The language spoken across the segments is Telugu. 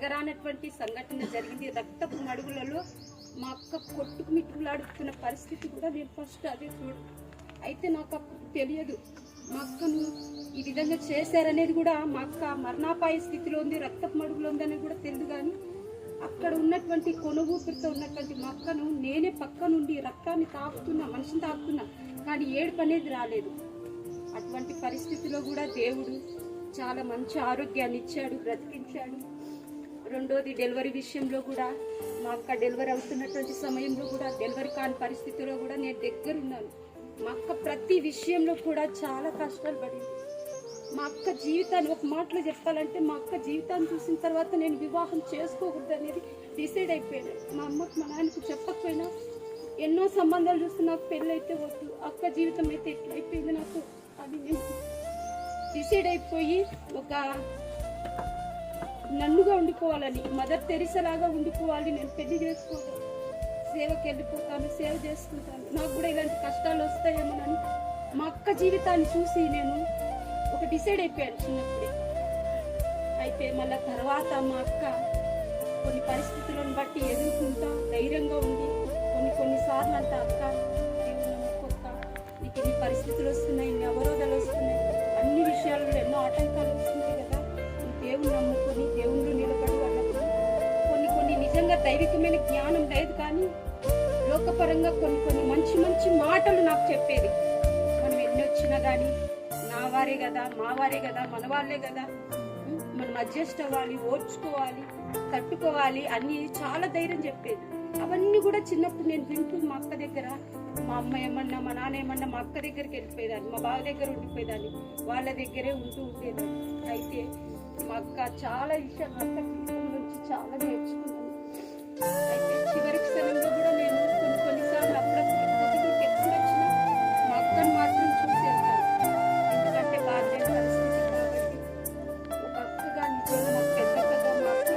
జరగరానటువంటి సంఘటన జరిగింది. రక్తపు మడుగులలో మా అక్క కొట్టుకు మిట్టులాడుతున్న పరిస్థితి కూడా నేను ఫస్ట్ అదే చూడు. అయితే నాకు అప్పుడు తెలియదు మా అక్కను ఈ విధంగా చేశారనేది కూడా. మా అక్క మరణాపాయ స్థితిలో ఉంది, రక్తపు మడుగులో ఉందనేది కూడా తెలియదు. కానీ అక్కడ ఉన్నటువంటి కొనుగూపిరితో ఉన్నటువంటి మా అక్కను నేనే పక్క నుండి రక్తాన్ని తాకుతున్నా, మనిషిని తాకుతున్నా, కానీ ఏడుపు అనేది రాలేదు. అటువంటి పరిస్థితిలో కూడా దేవుడు చాలా మంచి ఆరోగ్యాన్ని ఇచ్చాడు, బ్రతికించాడు. రెండోది డెలివరీ విషయంలో కూడా మా అక్క డెలివరీ అవుతున్నటువంటి సమయంలో కూడా, డెలివరీ కాని పరిస్థితిలో కూడా నేను దగ్గరున్నాను. మా అక్క ప్రతి విషయంలో కూడా చాలా కష్టాలు పడింది. మా అక్క జీవితాన్ని ఒక మాటలో చెప్పాలంటే, మా అక్క జీవితాన్ని చూసిన తర్వాత నేను వివాహం చేసుకోకూడదు అనేది డిసైడ్ అయిపోయాను. మా అమ్మకు మా నాన్నకు చెప్పకపోయినా ఎన్నో సంబంధాలు చూస్తే నాకు పెళ్ళి అయితే వద్దు, అక్క జీవితం అయితే ఎట్లయిపోయింది నాకు అది నేను డిసైడ్ అయిపోయి ఒక నన్నుగా ఉండిపోవాలని, మదర్ తెరిసా లాగా ఉండిపోవాలి, నేను పెళ్లి చేసుకోవాలి, సేవకి వెళ్ళిపోతాను, సేవ చేసుకుంటాను, నాకు కూడా ఇలాంటి కష్టాలు వస్తాయేమోనని మా అక్క జీవితాన్ని చూసి నేను ఒక డిసైడ్ అయిపోయాను చిన్నప్పుడే. అయితే మళ్ళీ తర్వాత మా అక్క కొన్ని పరిస్థితులను బట్టి ఎదుర్కొంటా ధైర్యంగా ఉంది. కొన్నిసార్లు అంట అక్క దేవుని నమ్ముకోక, నీకు ఎన్ని పరిస్థితులు వస్తున్నాయి, ఎన్ని అవరోధాలు వస్తున్నాయి, అన్ని విషయాల్లో ఎన్నో ఆటంకాలు వస్తున్నాయి కదా, నువ్వు దేవుని నమ్ముకొని దేవుళ్ళు నిలబడి అన్నప్పుడు కొన్ని నిజంగా దైవికమైన జ్ఞానం లేదు, కానీ లోకపరంగా కొన్ని మంచి మాటలు నాకు చెప్పేది. మనం ఎన్ని వచ్చినా కానీ నా వారే కదా, మా వారే కదా, మన వాళ్ళే కదా, మనం అడ్జస్ట్ అవ్వాలి, ఓర్చుకోవాలి, తట్టుకోవాలి అన్ని చాలా ధైర్యం చెప్పేది. అవన్నీ కూడా చిన్నప్పుడు నేను వింటూ మా అక్క దగ్గర, మా అమ్మ ఏమన్నా మా నాన్న ఏమన్నా మా అక్క దగ్గరికి వెళ్ళిపోయేదాన్ని, మా బావ దగ్గర ఉండిపోయేదాన్ని, వాళ్ళ దగ్గరే ఉండేదాన్ని. అయితే మా అక్క చాలా విషయాలు అక్క జీవితం నుంచి చాలా నేర్చుకున్నాను. అయితే చివరి క్షణంలో కూడా నేను కొన్నిసార్లు అప్పుడప్పుడు ఎప్పుడు వచ్చినా మా అక్కను మాత్రం చూసేస్తాను. ఎందుకంటే బాధ్యత పరిస్థితి కాబట్టి ఒక అక్కగా నిజంగా మాకు పెద్ద కదా మా అక్క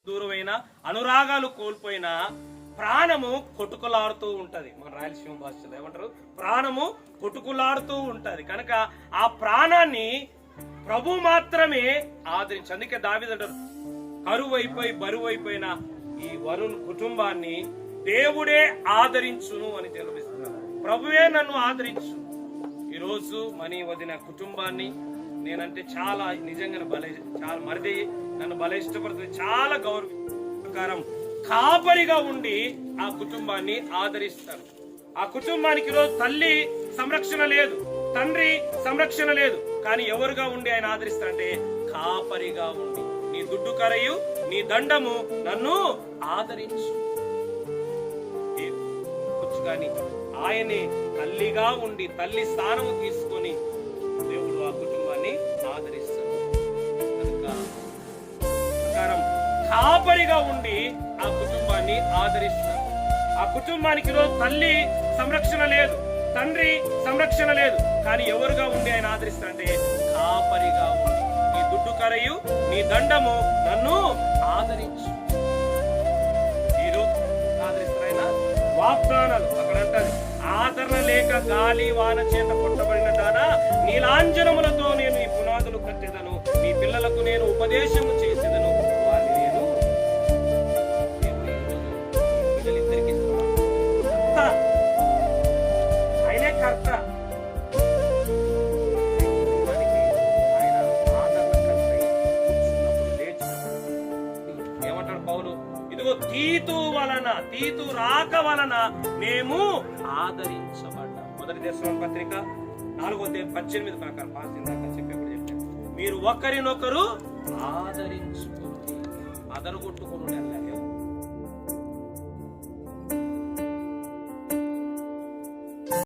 దూరమైన అనురాగాలు కోల్పోయిన ప్రాణము కొట్టుకులాడుతూ ఉంటది. మన రాయలసీమ భాషలో ఏమంటారు, ప్రాణము కొట్టుకులాడుతూ ఉంటది. కనుక ఆ ప్రాణాన్ని ప్రభు మాత్రమే ఆదరించి, అందుకే దావీదు అంటారు, కరువైపోయి బరువైపోయిన ఈ వరుణ్ కుటుంబాన్ని దేవుడే ఆదరించును అని తెలిపిస్తున్నారు. ప్రభువే నన్ను ఆదరించు. ఈరోజు మనీ వదిన కుటుంబాన్ని నేనంటే చాలా నిజంగా చాలా మరిది, నన్ను భలే ఇష్టపడుతుంది, చాలా గౌరవం కాపరిగా ఉండి ఆ కుటుంబాన్ని ఆదరిస్తారు. ఆ కుటుంబానికి ఈరోజు తల్లి సంరక్షణ లేదు, తండ్రి సంరక్షణ లేదు, కానీ ఎవరుగా ఉండి ఆయన ఆదరిస్తారంటే కాపరిగా ఉండి, నీ దుడ్డు కరయు నీ దండము నన్ను ఆదరించు. కానీ ఆయనే తల్లిగా ఉండి తల్లి స్థానము తీసుకొని దేవుడు ఆ కుటుంబాన్ని ఆదరిస్తాడు. కనుక కాపరిగా ఉండి ఆ కుటుంబాన్ని ఆదరిస్తాడు. ఆ కుటుంబానికి ఈరోజు తల్లి సంరక్షణ లేదు, తండ్రి సంరక్షణ లేదు, కానీ ఎవరుగా ఉండి ఆయన ఆదరిస్తాడంటే కాపరిగా ఉండి, నీ దుడ్డు కరయు నీ దండము నన్ను ఆదరించు. ఈరోజు ఆదరిస్తాడు ఆయన. వాగ్దానాలు అక్కడ అంటది, ఆదరణ లేక గాలి వాన చేత కొట్టబడిన దానా, నీలాంజనములతో నేను ఈ పునాదులు కట్టెదను, నీ పిల్లలకు నేను ఉపదేశము చేసేదను, వారిని నేను పిల్లలిద్దరికి ఆయనే కర్త. ఆయన ఆదరణకర్త లేచినప్పుడు ఏమంటాడు పౌలు? ఇదిగో తీతు రాక వలన మేము ఆదరించబడ్డాం. మొదటి దర్శనం పత్రిక 4:18 ప్రకారం పాసిందాక చెప్పేప్పుడు చెప్పాను, మీరు ఒకరినొకరు ఆదరించుకోండి, అదరగొట్టుకుని